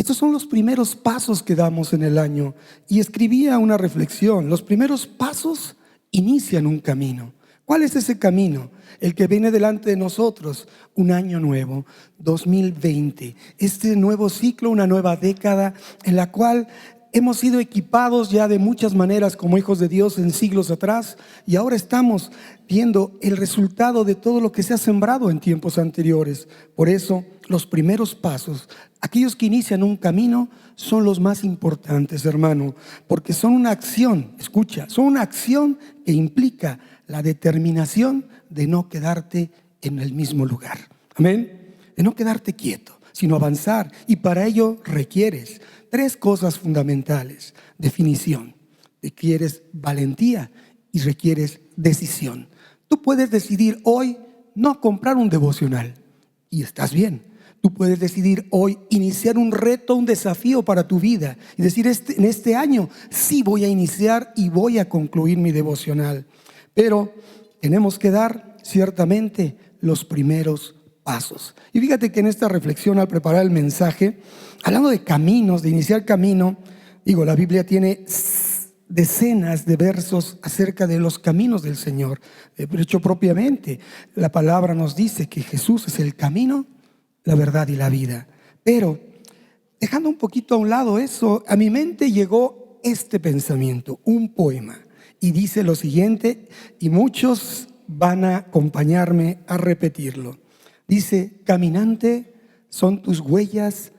Estos son los primeros pasos que damos en el año. Y escribía una reflexión: los primeros pasos inician un camino. ¿Cuál es ese camino? El que viene delante de nosotros, un año nuevo, 2020. Este nuevo ciclo, una nueva década en la cual hemos sido equipados ya de muchas maneras como hijos de Dios en siglos atrás, y ahora estamos viendo el resultado de todo lo que se ha sembrado en tiempos anteriores. Por eso, los primeros pasos, aquellos que inician un camino, son los más importantes, hermano, porque son una acción, escucha, son una acción que implica la determinación de no quedarte en el mismo lugar. Amén. De no quedarte quieto, sino avanzar. Y para ello requieres 3 cosas fundamentales: definición, requieres valentía y requieres decisión. Tú puedes decidir hoy no comprar un devocional y estás bien. Tú puedes decidir hoy iniciar un reto, un desafío para tu vida y decir: en este año sí voy a iniciar y voy a concluir mi devocional. Pero tenemos que dar ciertamente los primeros pasos. Y fíjate que en esta reflexión, al preparar el mensaje, hablando de caminos, de iniciar camino, la Biblia tiene decenas de versos acerca de los caminos del Señor. De hecho, propiamente la palabra nos dice que Jesús es el camino, la verdad y la vida. Pero dejando un poquito a un lado eso, a mi mente llegó este pensamiento, un poema, y dice lo siguiente, y muchos van a acompañarme a repetirlo. Dice: caminante, son tus huellas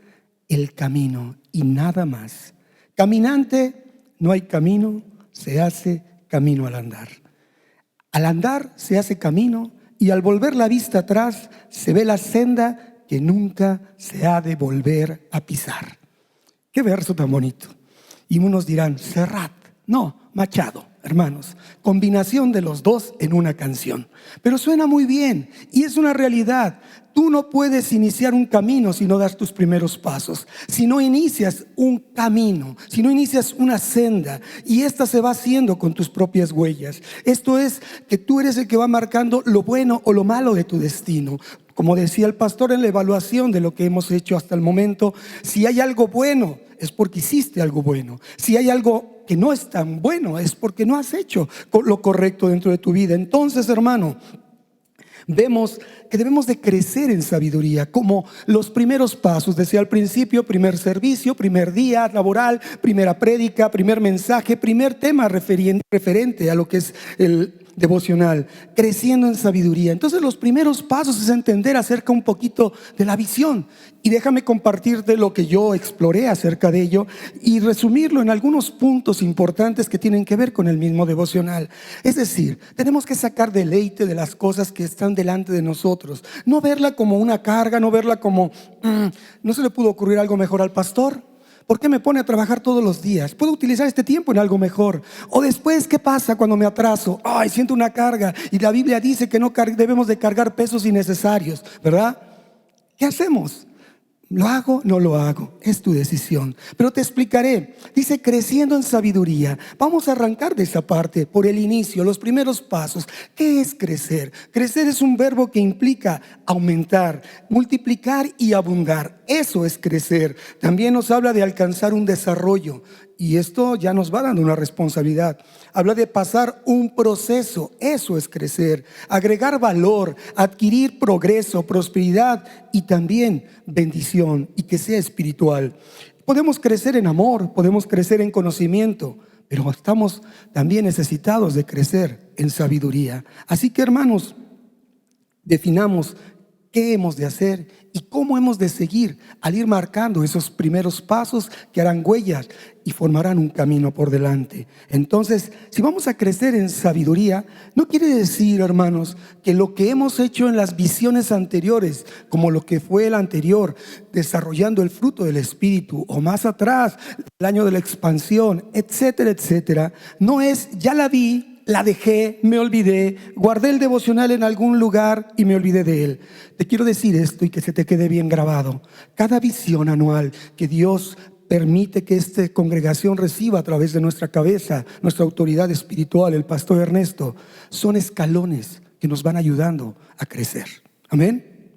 el camino y nada más. Caminante, no hay camino, se hace camino al andar. Al andar se hace camino, y al volver la vista atrás se ve la senda que nunca se ha de volver a pisar. Qué verso tan bonito. Y unos dirán: Serrat. No, Machado, hermanos. Combinación de los dos en una canción. Pero suena muy bien y es una realidad. Tú no puedes iniciar un camino si no das tus primeros pasos, si no inicias un camino, si no inicias una senda, y esta se va haciendo con tus propias huellas. Esto es que tú eres el que va marcando lo bueno o lo malo de tu destino. Como decía el pastor en la evaluación de lo que hemos hecho hasta el momento, si hay algo bueno, es porque hiciste algo bueno. Si hay algo que no es tan bueno, es porque no has hecho lo correcto dentro de tu vida. Entonces, hermano, vemos que debemos de crecer en sabiduría, como los primeros pasos. Decía al principio: primer servicio, primer día laboral, primera prédica, primer mensaje, primer tema referente a lo que es el devocional, creciendo en sabiduría. Entonces los primeros pasos es entender acerca un poquito de la visión, y déjame compartirte lo que yo exploré acerca de ello y resumirlo en algunos puntos importantes que tienen que ver con el mismo devocional. Es decir, tenemos que sacar deleite de las cosas que están delante de nosotros, no verla como una carga, no verla como ¿no se le pudo ocurrir algo mejor al pastor? ¿Por qué me pone a trabajar todos los días? Puedo utilizar este tiempo en algo mejor. O después, ¿qué pasa cuando me atraso? Ay, siento una carga, y la Biblia dice que no debemos de cargar pesos innecesarios, ¿verdad? ¿Qué hacemos? ¿Lo hago? No lo hago. Es tu decisión. Pero te explicaré. Dice: creciendo en sabiduría. Vamos a arrancar de esa parte por el inicio, los primeros pasos. ¿Qué es crecer? Crecer es un verbo que implica aumentar, multiplicar y abundar. Eso es crecer. También nos habla de alcanzar un desarrollo. Y esto ya nos va dando una responsabilidad. Habla de pasar un proceso. Eso es crecer. Agregar valor, adquirir progreso, prosperidad y también bendición, y que sea espiritual. Podemos crecer en amor, podemos crecer en conocimiento, pero estamos también necesitados de crecer en sabiduría. Así que, hermanos, definamos qué hemos de hacer y cómo hemos de seguir al ir marcando esos primeros pasos que harán huellas y formarán un camino por delante. Entonces, si vamos a crecer en sabiduría, no quiere decir, hermanos, que lo que hemos hecho en las visiones anteriores, como lo que fue el anterior, desarrollando el fruto del Espíritu, o más atrás, el año de la expansión, etcétera, etcétera, no es: ya la vi, la dejé, me olvidé, guardé el devocional en algún lugar y me olvidé de él. Te quiero decir esto y que se te quede bien grabado. Cada visión anual que Dios permite que esta congregación reciba a través de nuestra cabeza, nuestra autoridad espiritual, el pastor Ernesto, son escalones que nos van ayudando a crecer. Amén.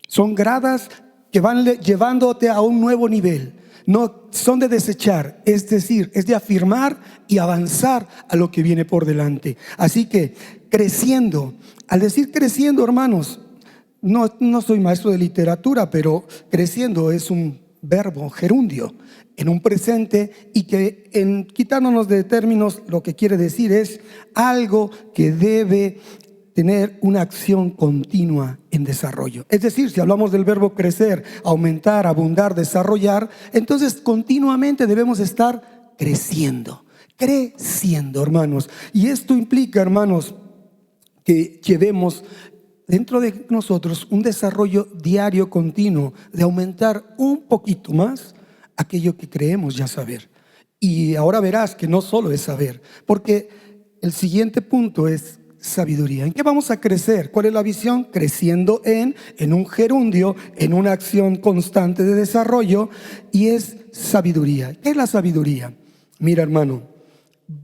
Son gradas que van llevándote a un nuevo nivel. no son de desechar, es decir, es de afirmar y avanzar a lo que viene por delante. Así que creciendo, al decir creciendo, hermanos, no soy maestro de literatura, pero creciendo es un verbo gerundio en un presente, y que en quitándonos de términos lo que quiere decir es algo que debe tener una acción continua en desarrollo. Es decir, si hablamos del verbo crecer, aumentar, abundar, desarrollar, entonces continuamente debemos estar creciendo, hermanos. Y esto implica, hermanos, que llevemos dentro de nosotros un desarrollo diario continuo de aumentar un poquito más aquello que creemos ya saber. Y ahora verás que no solo es saber, porque el siguiente punto es sabiduría. ¿En qué vamos a crecer? ¿Cuál es la visión? Creciendo en un gerundio, en una acción constante de desarrollo, y es sabiduría. ¿Qué es la sabiduría? Mira, hermano,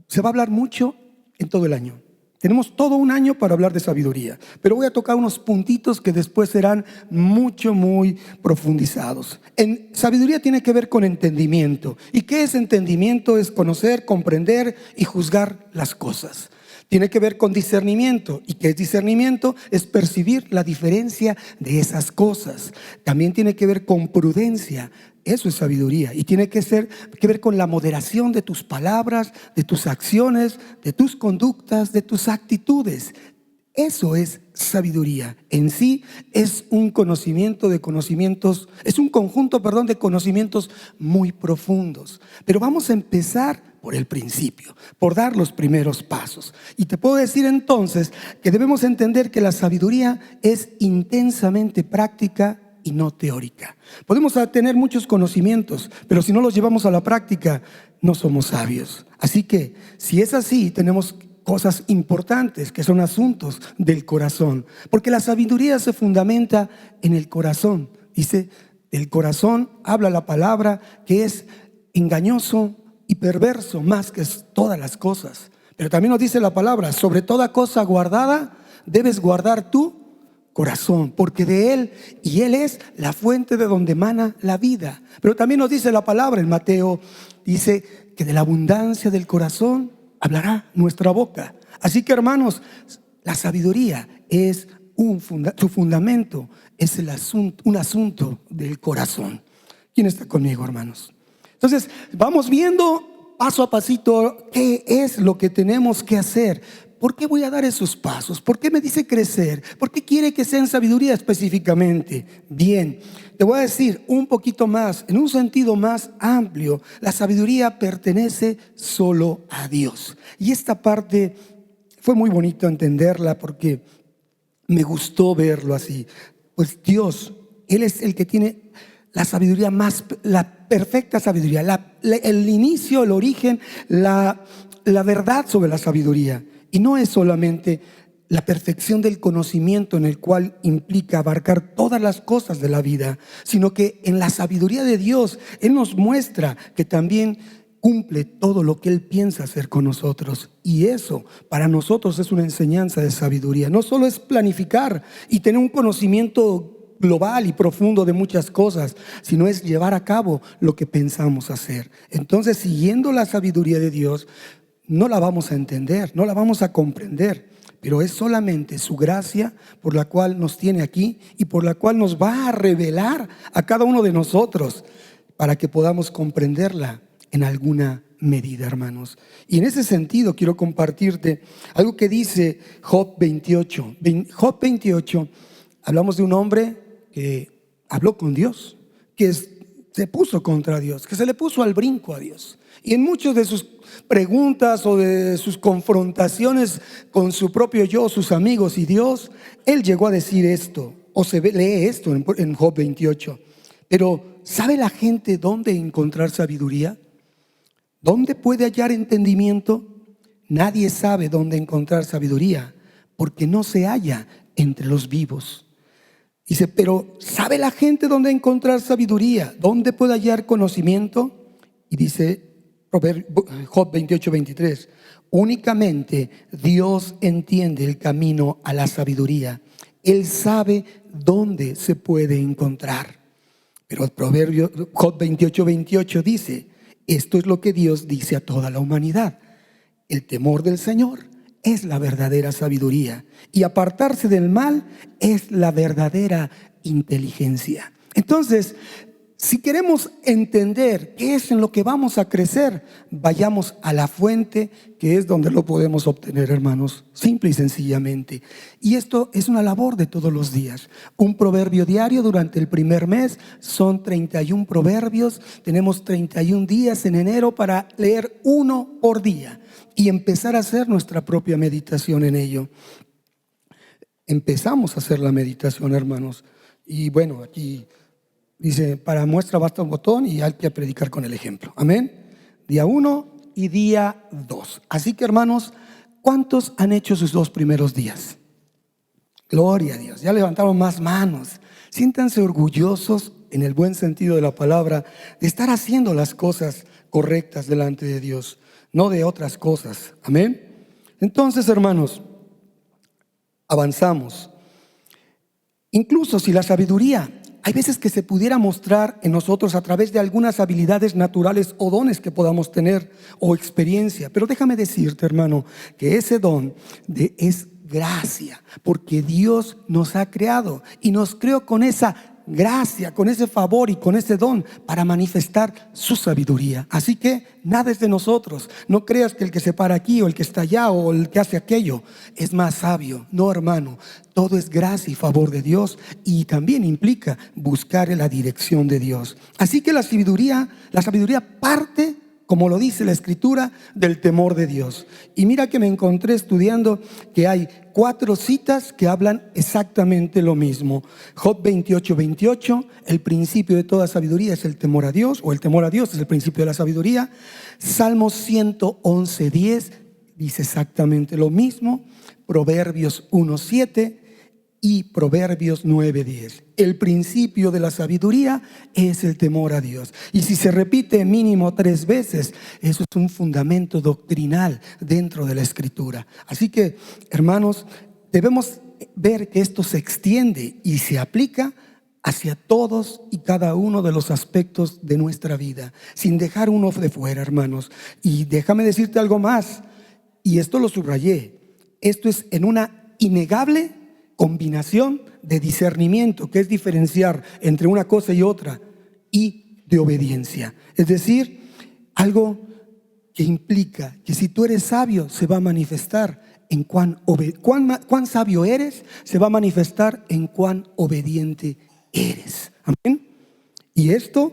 se va a hablar mucho en todo el año. Tenemos todo un año para hablar de sabiduría, pero voy a tocar unos puntitos que después serán muy profundizados. En sabiduría tiene que ver con entendimiento. ¿Y qué es entendimiento? Es conocer, comprender y juzgar las cosas. Tiene que ver con discernimiento. ¿Y qué es discernimiento? Es percibir la diferencia de esas cosas. También tiene que ver con prudencia. Eso es sabiduría. Y tiene que ver con la moderación de tus palabras, de tus acciones, de tus conductas, de tus actitudes. Eso es sabiduría. En sí es un conocimiento de conocimientos, es un conjunto, de conocimientos muy profundos. Pero vamos a empezar por el principio, por dar los primeros pasos. Y te puedo decir entonces que debemos entender que la sabiduría es intensamente práctica y no teórica. Podemos tener muchos conocimientos, pero si no los llevamos a la práctica, no somos sabios. Así que, si es así, tenemos cosas importantes que son asuntos del corazón, porque la sabiduría se fundamenta en el corazón. Dice, del corazón habla la palabra, que es engañoso y perverso más que todas las cosas. Pero también nos dice la palabra, sobre toda cosa guardada debes guardar tu corazón, porque de él, y él es la fuente de donde emana la vida. Pero también nos dice la palabra en Mateo, dice que de la abundancia del corazón hablará nuestra boca. Así que, hermanos, la sabiduría es su fundamento es un asunto del corazón. ¿Quién está conmigo, hermanos? Entonces, vamos viendo paso a pasito qué es lo que tenemos que hacer. ¿Por qué voy a dar esos pasos? ¿Por qué me dice crecer? ¿Por qué quiere que sea en sabiduría específicamente? Bien, te voy a decir un poquito más, en un sentido más amplio. La sabiduría pertenece solo a Dios. Y esta parte fue muy bonito entenderla porque me gustó verlo así. Pues Dios, Él es el que tiene la sabiduría la perfecta sabiduría, el inicio, el origen, la verdad sobre la sabiduría. Y no es solamente la perfección del conocimiento en el cual implica abarcar todas las cosas de la vida, sino que en la sabiduría de Dios, Él nos muestra que también cumple todo lo que Él piensa hacer con nosotros. Y eso para nosotros es una enseñanza de sabiduría. No solo es planificar y tener un conocimiento global y profundo de muchas cosas, sino es llevar a cabo lo que pensamos hacer. Entonces, siguiendo la sabiduría de Dios, no la vamos a entender, no la vamos a comprender, pero es solamente su gracia por la cual nos tiene aquí y por la cual nos va a revelar a cada uno de nosotros para que podamos comprenderla en alguna medida, hermanos. Y en ese sentido quiero compartirte algo que dice Job 28. Job 28, hablamos de un hombre que habló con Dios, que se puso contra Dios, que se le puso al brinco a Dios. Y en muchas de sus preguntas o de sus confrontaciones con su propio yo, sus amigos y Dios, él llegó a decir esto, o lee esto en Job 28. Pero ¿sabe la gente dónde encontrar sabiduría? ¿Dónde puede hallar entendimiento? Nadie sabe dónde encontrar sabiduría, porque no se halla entre los vivos. Dice, pero ¿sabe la gente dónde encontrar sabiduría? ¿Dónde puede hallar conocimiento? Y dice Job 28, 23, únicamente Dios entiende el camino a la sabiduría. Él sabe dónde se puede encontrar. Pero el proverbio Job 28:28 dice, esto es lo que Dios dice a toda la humanidad. El temor del Señor es la verdadera sabiduría y apartarse del mal es la verdadera inteligencia. Entonces, si queremos entender qué es en lo que vamos a crecer, vayamos a la fuente, que es donde lo podemos obtener, hermanos, simple y sencillamente. Y esto es una labor de todos los días. Un proverbio diario durante el primer mes son 31 proverbios. Tenemos 31 días en enero para leer uno por día y empezar a hacer nuestra propia meditación en ello. Empezamos a hacer la meditación, hermanos. Y bueno, aquí dice, para muestra basta un botón y hay que predicar con el ejemplo. Amén. Día 1 y día 2. Así que, hermanos, ¿cuántos han hecho sus 2 primeros días? Gloria a Dios. Ya levantaron más manos. Siéntanse orgullosos, en el buen sentido de la palabra, de estar haciendo las cosas correctas delante de Dios, no de otras cosas. Amén. Entonces, hermanos, avanzamos. Incluso si la sabiduría hay veces que se pudiera mostrar en nosotros a través de algunas habilidades naturales o dones que podamos tener o experiencia. Pero déjame decirte, hermano, que ese don es gracia, porque Dios nos ha creado y nos creó con esa gracia, con ese favor y con ese don para manifestar su sabiduría. Así que nada es de nosotros. No creas que el que se para aquí o el que está allá o el que hace aquello es más sabio. No, hermano, todo es gracia y favor de Dios, y también implica buscar la dirección de Dios. Así que la sabiduría parte, como lo dice la Escritura, del temor de Dios. Y mira que me encontré estudiando que hay 4 citas que hablan exactamente lo mismo. Job 28:28, el principio de toda sabiduría es el temor a Dios, o el temor a Dios es el principio de la sabiduría. Salmos 111:10 dice exactamente lo mismo. Proverbios 1:7 y Proverbios 9:10. El principio de la sabiduría es el temor a Dios. Y si se repite mínimo 3 veces, eso es un fundamento doctrinal dentro de la Escritura. Así que, hermanos, debemos ver que esto se extiende y se aplica hacia todos y cada uno de los aspectos de nuestra vida, sin dejar uno de fuera, hermanos. Y déjame decirte algo más, y esto lo subrayé. Esto es en una innegable combinación de discernimiento, que es diferenciar entre una cosa y otra, y de obediencia. Es decir, algo que implica que si tú eres sabio, se va a manifestar en cuán sabio eres, se va a manifestar en cuán obediente eres. Amén. Y esto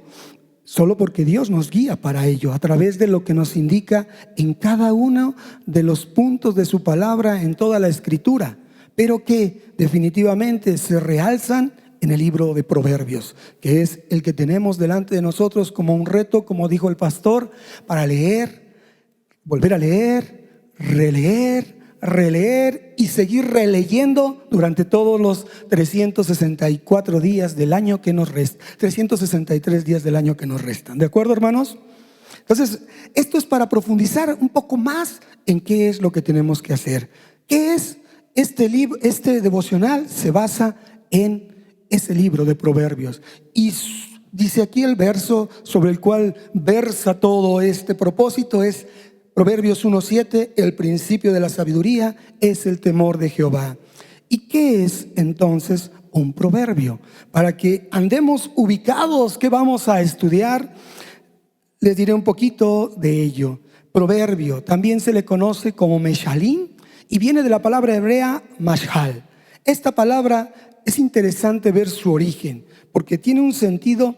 solo porque Dios nos guía para ello, a través de lo que nos indica en cada uno de los puntos de su palabra en toda la Escritura, pero que definitivamente se realzan en el libro de Proverbios, que es el que tenemos delante de nosotros como un reto, como dijo el pastor, para leer, volver a leer, releer y seguir releyendo durante todos los 364 días del año que nos restan, 363 días del año que nos restan. ¿De acuerdo, hermanos? Entonces, esto es para profundizar un poco más en qué es lo que tenemos que hacer. ¿Qué es este libro? Este devocional se basa en ese libro de Proverbios. Y dice aquí el verso sobre el cual versa todo este propósito es Proverbios 1:7, el principio de la sabiduría es el temor de Jehová. ¿Y qué es entonces un proverbio? Para que andemos ubicados, ¿qué vamos a estudiar? Les diré un poquito de ello. Proverbio también se le conoce como Meshalim y viene de la palabra hebrea mashal. Esta palabra es interesante ver su origen, porque tiene un sentido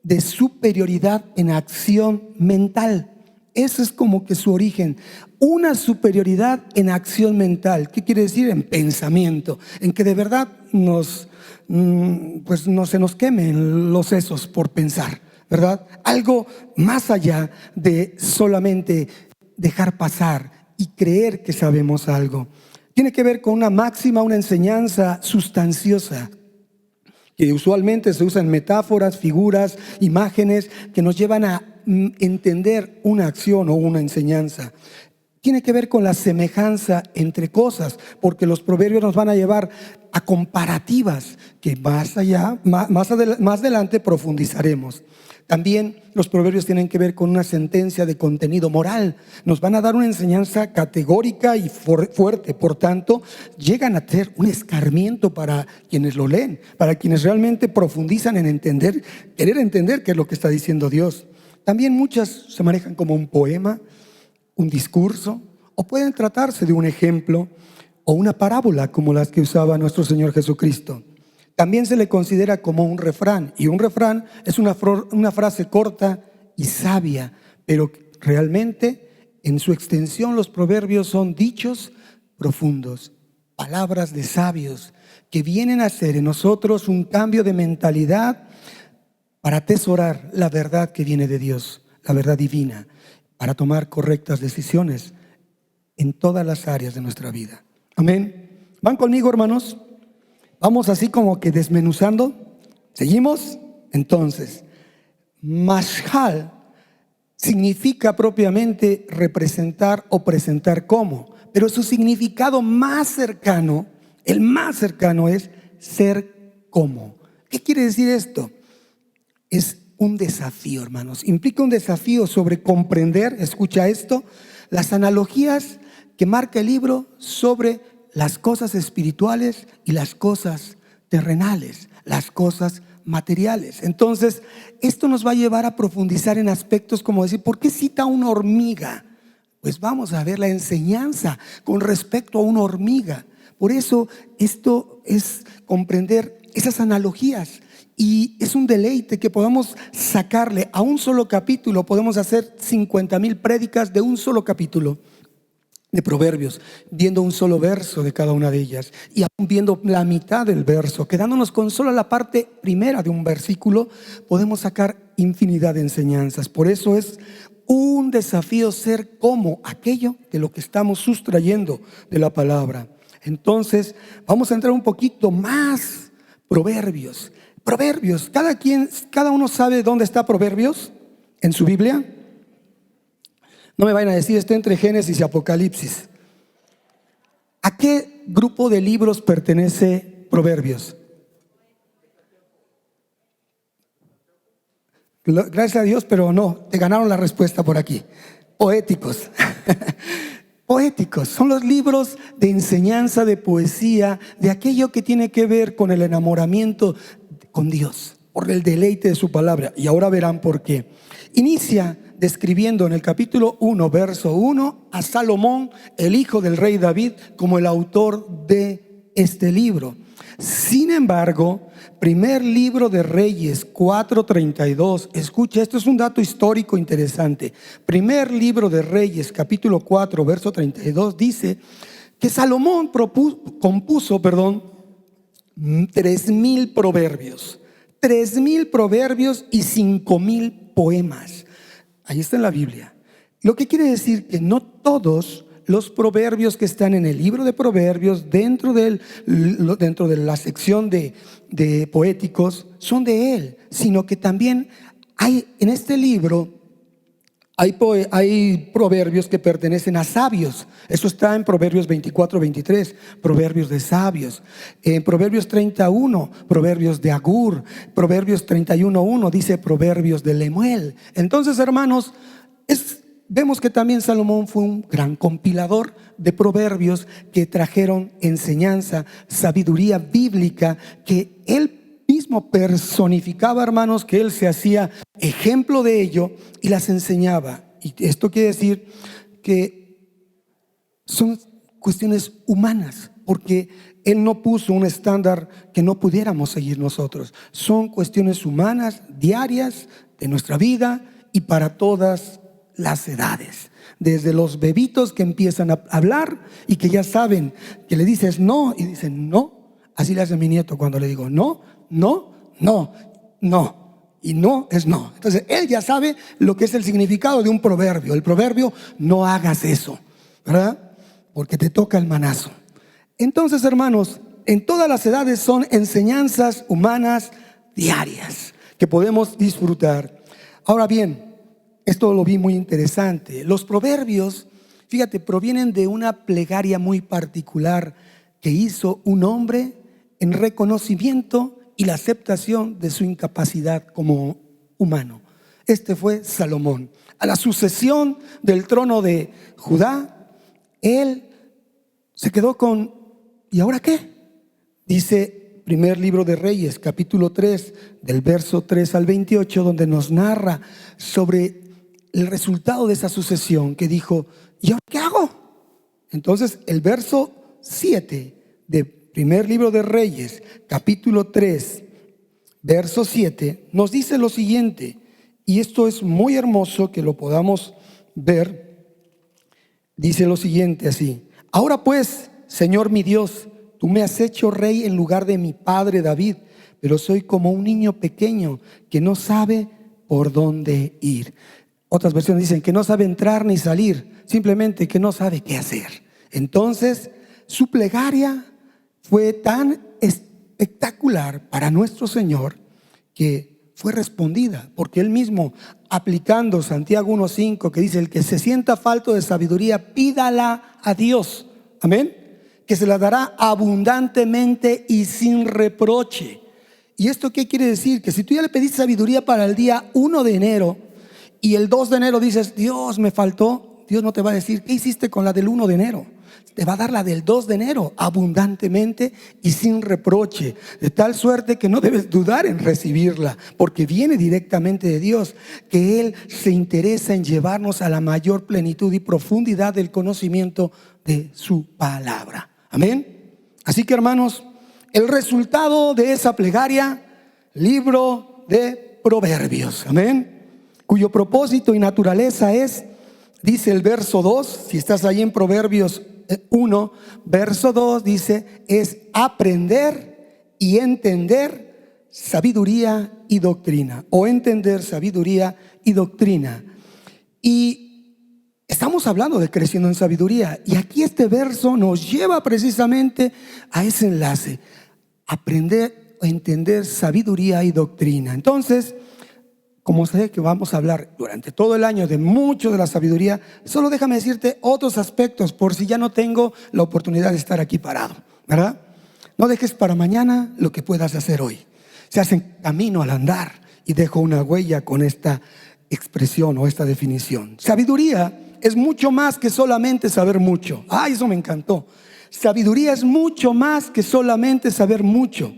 de superioridad en acción mental. Ese es como que su origen, una superioridad en acción mental. ¿Qué quiere decir? En pensamiento, en que de verdad no se nos quemen los sesos por pensar, ¿verdad? Algo más allá de solamente dejar pasar y creer que sabemos algo. Tiene que ver con una máxima, una enseñanza sustanciosa, que usualmente se usan metáforas, figuras, imágenes que nos llevan a entender una acción o una enseñanza. tiene que ver con la semejanza entre cosas, porque los proverbios nos van a llevar a comparativas que más adelante profundizaremos. También los proverbios tienen que ver con una sentencia de contenido moral. Nos van a dar una enseñanza categórica y fuerte. Por tanto, llegan a ser un escarmiento para quienes lo leen, para quienes realmente profundizan en entender, querer entender qué es lo que está diciendo Dios. También muchas se manejan como un poema, un discurso, o pueden tratarse de un ejemplo o una parábola como las que usaba nuestro Señor Jesucristo. También se le considera como un refrán, y un refrán es una frase corta y sabia, pero realmente en su extensión los proverbios son dichos profundos, palabras de sabios que vienen a hacer en nosotros un cambio de mentalidad para atesorar la verdad que viene de Dios, la verdad divina, para tomar correctas decisiones en todas las áreas de nuestra vida. Amén. ¿Van conmigo, hermanos? Vamos así como que desmenuzando. ¿Seguimos? Entonces, mashal significa propiamente representar o presentar como, pero su significado más cercano, el más cercano, es ser como. ¿Qué quiere decir esto? Es un desafío, hermanos. Implica un desafío sobre comprender, escucha esto, las analogías que marca el libro sobre las cosas espirituales y las cosas terrenales, las cosas materiales. Entonces, esto nos va a llevar a profundizar en aspectos como decir, ¿por qué cita una hormiga? Pues vamos a ver la enseñanza con respecto a una hormiga. Por eso, esto es comprender esas analogías. Y es un deleite que podamos sacarle a un solo capítulo. Podemos hacer 50,000 prédicas de un solo capítulo de Proverbios, viendo un solo verso de cada una de ellas y aún viendo la mitad del verso, quedándonos con solo la parte primera de un versículo, podemos sacar infinidad de enseñanzas. Por eso es un desafío ser como aquello de lo que estamos sustrayendo de la palabra. Entonces vamos a entrar un poquito más. Proverbios, cada uno sabe dónde está Proverbios en su Biblia. No me vayan a decir, está entre Génesis y Apocalipsis. ¿A qué grupo de libros pertenece Proverbios? Gracias a Dios, pero no, te ganaron la respuesta por aquí. Poéticos. Poéticos, son los libros de enseñanza, de poesía, de aquello que tiene que ver con el enamoramiento con Dios, por el deleite de su palabra. Y ahora verán por qué. Inicia describiendo en el capítulo 1, verso 1, a Salomón, el hijo del rey David, como el autor de este libro. Sin embargo, primer libro de Reyes 4:32, escucha, esto es un dato histórico interesante. Primer libro de Reyes, capítulo 4, verso 32, dice que Salomón compuso 3,000 proverbios. 3,000 proverbios y 5,000 poemas. Ahí está en la Biblia. Lo que quiere decir que no todos los proverbios que están en el libro de Proverbios, dentro de la sección de poéticos, son de él, sino que también hay en este libro hay proverbios que pertenecen a sabios. Eso está en Proverbios 24-23, proverbios de sabios. En Proverbios 31, proverbios de Agur. Proverbios 31:1 dice proverbios de Lemuel. Entonces, hermanos, vemos que también Salomón fue un gran compilador de proverbios que trajeron enseñanza, sabiduría bíblica, que él mismo personificaba, hermanos, que él se hacía ejemplo de ello y las enseñaba. Y esto quiere decir que son cuestiones humanas, porque él no puso un estándar que no pudiéramos seguir nosotros. Son cuestiones humanas, diarias, de nuestra vida y para todas las edades. Desde los bebitos que empiezan a hablar y que ya saben que le dices no y dicen no. Así le hace mi nieto cuando le digo no. Y no es no. Entonces él ya sabe lo que es el significado de un proverbio. El proverbio, no hagas eso, ¿verdad? Porque te toca el manazo. Entonces, hermanos, en todas las edades son enseñanzas humanas diarias que podemos disfrutar. Ahora bien, esto lo vi muy interesante. Los proverbios fíjate, provienen de una plegaria muy particular que hizo un hombre en reconocimiento y la aceptación de su incapacidad como humano. Este fue Salomón. A la sucesión del trono de Judá, él se quedó con, ¿y ahora qué? Dice primer libro de Reyes, capítulo 3, del verso 3 al 28, donde nos narra sobre el resultado de esa sucesión, que dijo, ¿y ahora qué hago? Entonces el verso 7 de primer libro de Reyes, capítulo 3, verso 7, nos dice lo siguiente, y esto es muy hermoso que lo podamos ver. Dice lo siguiente así: ahora pues, Señor mi Dios, tú me has hecho rey en lugar de mi padre David, pero soy como un niño pequeño que no sabe por dónde ir. Otras versiones dicen que no sabe entrar ni salir, simplemente que no sabe qué hacer. Entonces, su plegaria fue tan espectacular para nuestro Señor que fue respondida, porque él mismo, aplicando Santiago 1:5, que dice: el que se sienta falto de sabiduría, pídala a Dios, amén, que se la dará abundantemente y sin reproche. ¿Y esto qué quiere decir? Que si tú ya le pediste sabiduría para el día 1 de enero y el 2 de enero dices, Dios, me faltó, Dios no te va a decir, ¿qué hiciste con la del 1 de enero? Te va a dar la del 2 de enero abundantemente y sin reproche, de tal suerte que no debes dudar en recibirla, porque viene directamente de Dios, que Él se interesa en llevarnos a la mayor plenitud y profundidad del conocimiento de su palabra. Amén. Así que, hermanos, el resultado de esa plegaria, libro de Proverbios, amén, cuyo propósito y naturaleza es, dice el verso 2, si estás ahí en Proverbios 1, verso 2, dice, es aprender y entender sabiduría y doctrina, o entender sabiduría y doctrina. Y estamos hablando de creciendo en sabiduría, y aquí este verso nos lleva precisamente a ese enlace: aprender o entender sabiduría y doctrina. Entonces, como sé que vamos a hablar durante todo el año de mucho de la sabiduría, solo déjame decirte otros aspectos por si ya no tengo la oportunidad de estar aquí parado, ¿verdad? No dejes para mañana lo que puedas hacer hoy. Se hace camino al andar, y dejo una huella con esta expresión o esta definición. Sabiduría es mucho más que solamente saber mucho. Eso me encantó. Sabiduría es mucho más que solamente saber mucho.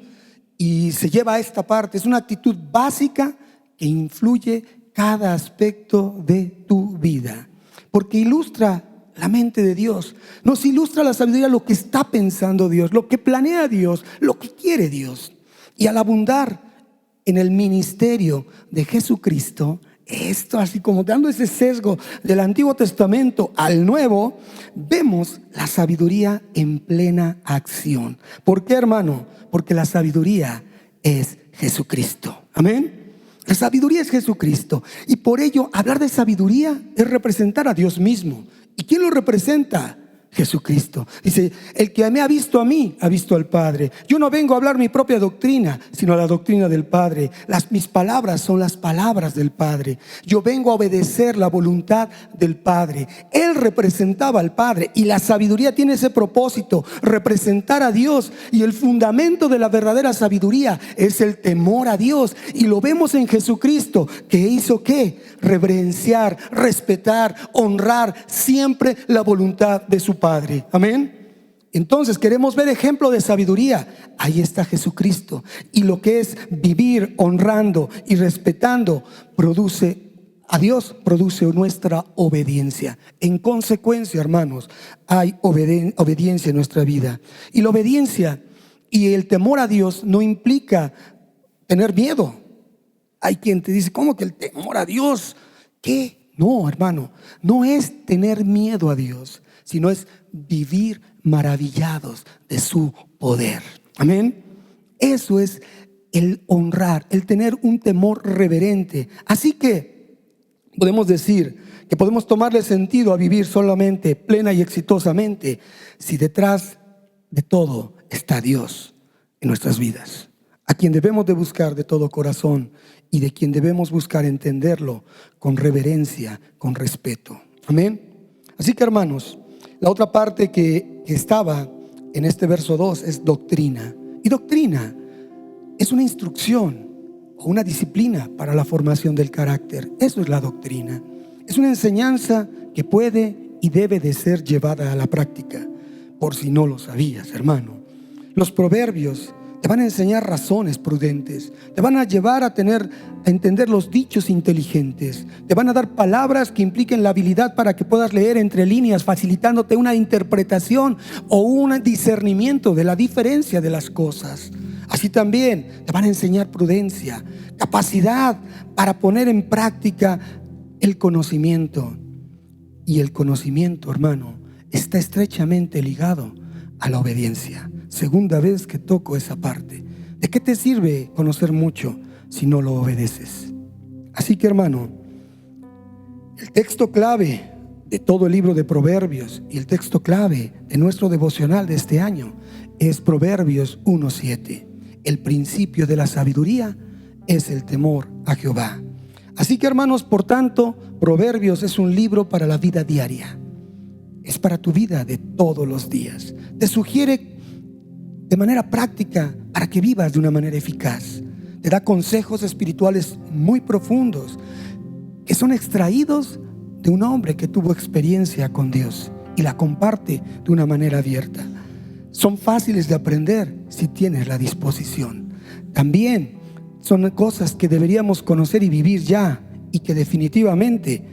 Y se lleva a esta parte, es una actitud básica que influye cada aspecto de tu vida, porque ilustra la mente de Dios. Nos ilustra la sabiduría, lo que está pensando Dios, lo que planea Dios, lo que quiere Dios. Y al abundar en el ministerio de Jesucristo, esto así como dando ese sesgo del Antiguo Testamento al Nuevo, vemos la sabiduría en plena acción. ¿Por qué, hermano? Porque la sabiduría es Jesucristo. Amén. La sabiduría es Jesucristo, y por ello hablar de sabiduría es representar a Dios mismo. ¿Y quién lo representa? Jesucristo. Dice, el que me ha visto a mí, ha visto al Padre. Yo no vengo a hablar mi propia doctrina, sino la doctrina del Padre. Mis palabras son las palabras del Padre. Yo vengo a obedecer la voluntad del Padre. Él representaba al Padre, y la sabiduría tiene ese propósito, representar a Dios. Y el fundamento de la verdadera sabiduría es el temor a Dios, y lo vemos en Jesucristo, que hizo ¿qué? Reverenciar, respetar, honrar siempre la voluntad de su Padre. Amén. Entonces queremos ver ejemplo de sabiduría. Ahí está Jesucristo. Y lo que es vivir honrando y respetando produce a Dios, produce nuestra obediencia. En consecuencia, hermanos, hay obediencia en nuestra vida. Y la obediencia y el temor a Dios no implica tener miedo. Hay quien te dice, ¿cómo que el temor a Dios? ¿Qué? No, hermano, no es tener miedo a Dios, sino es vivir maravillados de su poder. Amén. Eso es el honrar, el tener un temor reverente. Así que podemos decir que podemos tomarle sentido a vivir solamente, plena y exitosamente, si detrás de todo está Dios en nuestras vidas, a quien debemos de buscar de todo corazón y de quien debemos buscar entenderlo con reverencia, con respeto. Amén. Así que, hermanos, la otra parte que estaba en este verso 2 es doctrina. Y doctrina es una instrucción o una disciplina para la formación del carácter. Eso es la doctrina. Es una enseñanza que puede y debe de ser llevada a la práctica. Por si no lo sabías, hermano, los proverbios te van a enseñar razones prudentes, te van a llevar a entender los dichos inteligentes, te van a dar palabras que impliquen la habilidad para que puedas leer entre líneas, facilitándote una interpretación o un discernimiento de la diferencia de las cosas. Así también te van a enseñar prudencia, capacidad para poner en práctica el conocimiento. Y el conocimiento, hermano, está estrechamente ligado a la obediencia. Segunda vez que toco esa parte. ¿De qué te sirve conocer mucho si no lo obedeces? Así que, hermano, el texto clave de todo el libro de Proverbios y el texto clave de nuestro devocional de este año es Proverbios 1:7. El principio de la sabiduría es el temor a Jehová. Así que, hermanos, por tanto, Proverbios es un libro para la vida diaria. Es para tu vida de todos los días. Te sugiere de manera práctica para que vivas de una manera eficaz. Te da consejos espirituales muy profundos que son extraídos de un hombre que tuvo experiencia con Dios y la comparte de una manera abierta. Son fáciles de aprender si tienes la disposición. También son cosas que deberíamos conocer y vivir ya, y que definitivamente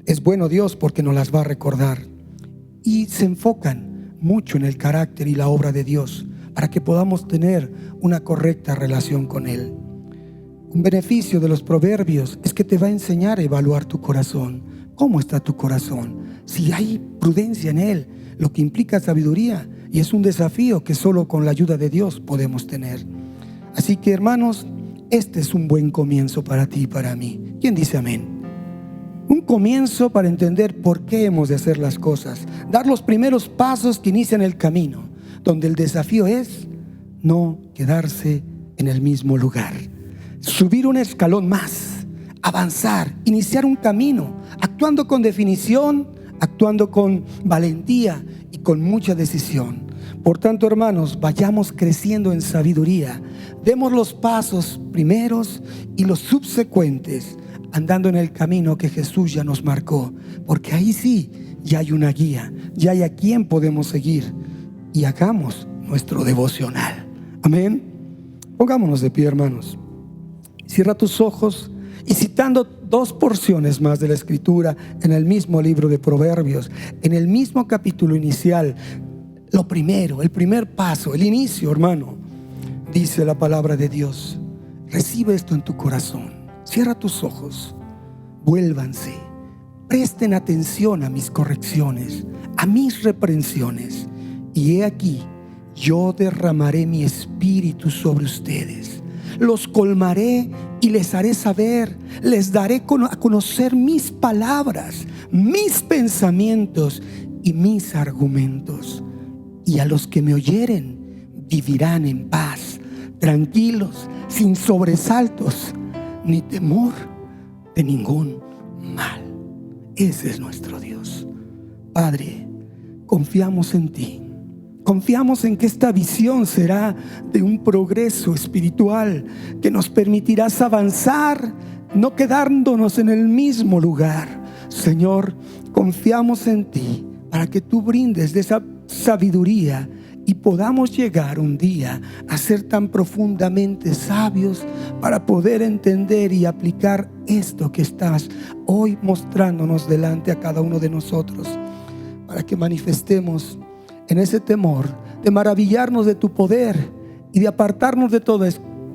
es bueno Dios porque nos las va a recordar. Y se enfocan mucho en el carácter y la obra de Dios para que podamos tener una correcta relación con Él. Un beneficio de los proverbios es que te va a enseñar a evaluar tu corazón. ¿Cómo está tu corazón? Si hay prudencia en él, lo que implica sabiduría, y es un desafío que solo con la ayuda de Dios podemos tener. Así que, hermanos, este es un buen comienzo para ti y para mí. ¿Quién dice amén? Un comienzo para entender por qué hemos de hacer las cosas, dar los primeros pasos que inician el camino, donde el desafío es no quedarse en el mismo lugar, subir un escalón más, avanzar, iniciar un camino, actuando con definición, actuando con valentía y con mucha decisión. Por tanto, hermanos, vayamos creciendo en sabiduría, demos los pasos primeros y los subsecuentes, andando en el camino que Jesús ya nos marcó, porque ahí sí ya hay una guía, ya hay a quien podemos seguir, y hagamos nuestro devocional. Amén. Pongámonos de pie, hermanos. Cierra tus ojos y, citando dos porciones más de la Escritura en el mismo libro de Proverbios, en el mismo capítulo inicial, lo primero, el primer paso, el inicio, hermano, dice la palabra de Dios. Recibe esto en tu corazón. Cierra tus ojos, vuélvanse, presten atención a mis correcciones, a mis reprensiones, y he aquí, yo derramaré mi espíritu sobre ustedes, los colmaré y les haré saber, les daré a conocer mis palabras, mis pensamientos y mis argumentos, y a los que me oyeren vivirán en paz, tranquilos, sin sobresaltos ni temor de ningún mal. Ese es nuestro Dios. Padre, confiamos en ti. Confiamos en que esta visión será de un progreso espiritual que nos permitirá avanzar, no quedándonos en el mismo lugar. Señor, confiamos en ti para que tú brindes de esa sabiduría y podamos llegar un día a ser tan profundamente sabios para poder entender y aplicar esto que estás hoy mostrándonos delante a cada uno de nosotros, para que manifestemos en ese temor de maravillarnos de tu poder y de apartarnos de toda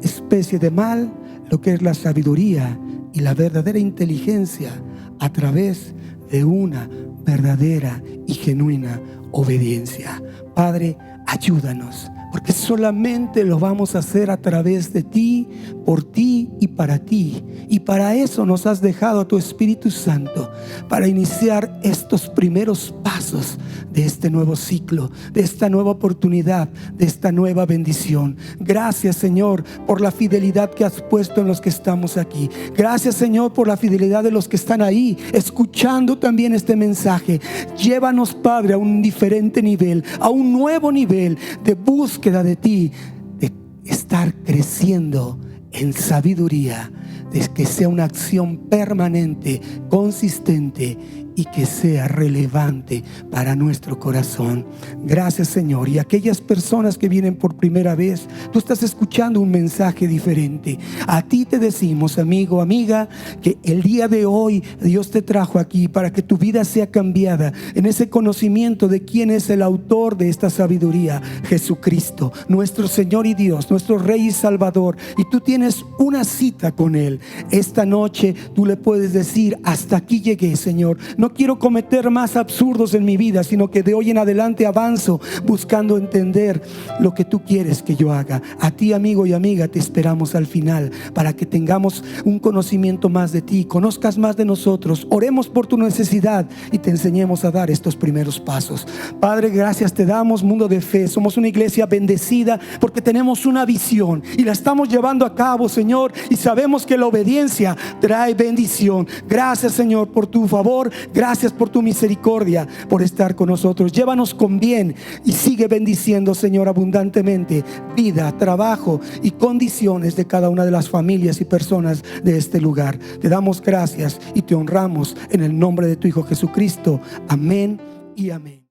especie de mal, lo que es la sabiduría y la verdadera inteligencia a través de una verdadera y genuina obediencia. Padre, ayúdanos, porque solamente lo vamos a hacer a través de ti, por ti y para ti. Y para eso nos has dejado a tu Espíritu Santo, para iniciar estos primeros pasos de este nuevo ciclo, de esta nueva oportunidad, de esta nueva bendición. Gracias, Señor, por la fidelidad que has puesto en los que estamos aquí. Gracias, Señor, por la fidelidad de los que están ahí escuchando también este mensaje. Llévanos, Padre, a un diferente nivel, a un nuevo nivel de búsqueda de ti, de estar creciendo en sabiduría, de que sea una acción permanente, consistente y que sea relevante para nuestro corazón. Gracias, Señor. Y aquellas personas que vienen por primera vez, tú estás escuchando un mensaje diferente. A ti te decimos, amigo, amiga, que el día de hoy Dios te trajo aquí para que tu vida sea cambiada en ese conocimiento de quién es el autor de esta sabiduría, Jesucristo, nuestro Señor y Dios, nuestro Rey y Salvador. Y tú tienes una cita con Él. Esta noche tú le puedes decir: hasta aquí llegué, Señor. No quiero cometer más absurdos en mi vida, sino que de hoy en adelante avanzo buscando entender lo que tú quieres que yo haga. A ti, amigo y amiga, te esperamos al final para que tengamos un conocimiento más de ti, conozcas más de nosotros, oremos por tu necesidad y te enseñemos a dar estos primeros pasos. Padre, gracias te damos, Mundo de Fe. Somos una iglesia bendecida porque tenemos una visión y la estamos llevando a cabo, Señor, y sabemos que la obediencia trae bendición. Gracias, Señor, por tu favor. Gracias por tu misericordia, por estar con nosotros. Llévanos con bien y sigue bendiciendo, Señor, abundantemente vida, trabajo y condiciones de cada una de las familias y personas de este lugar. Te damos gracias y te honramos en el nombre de tu Hijo Jesucristo. Amén y amén.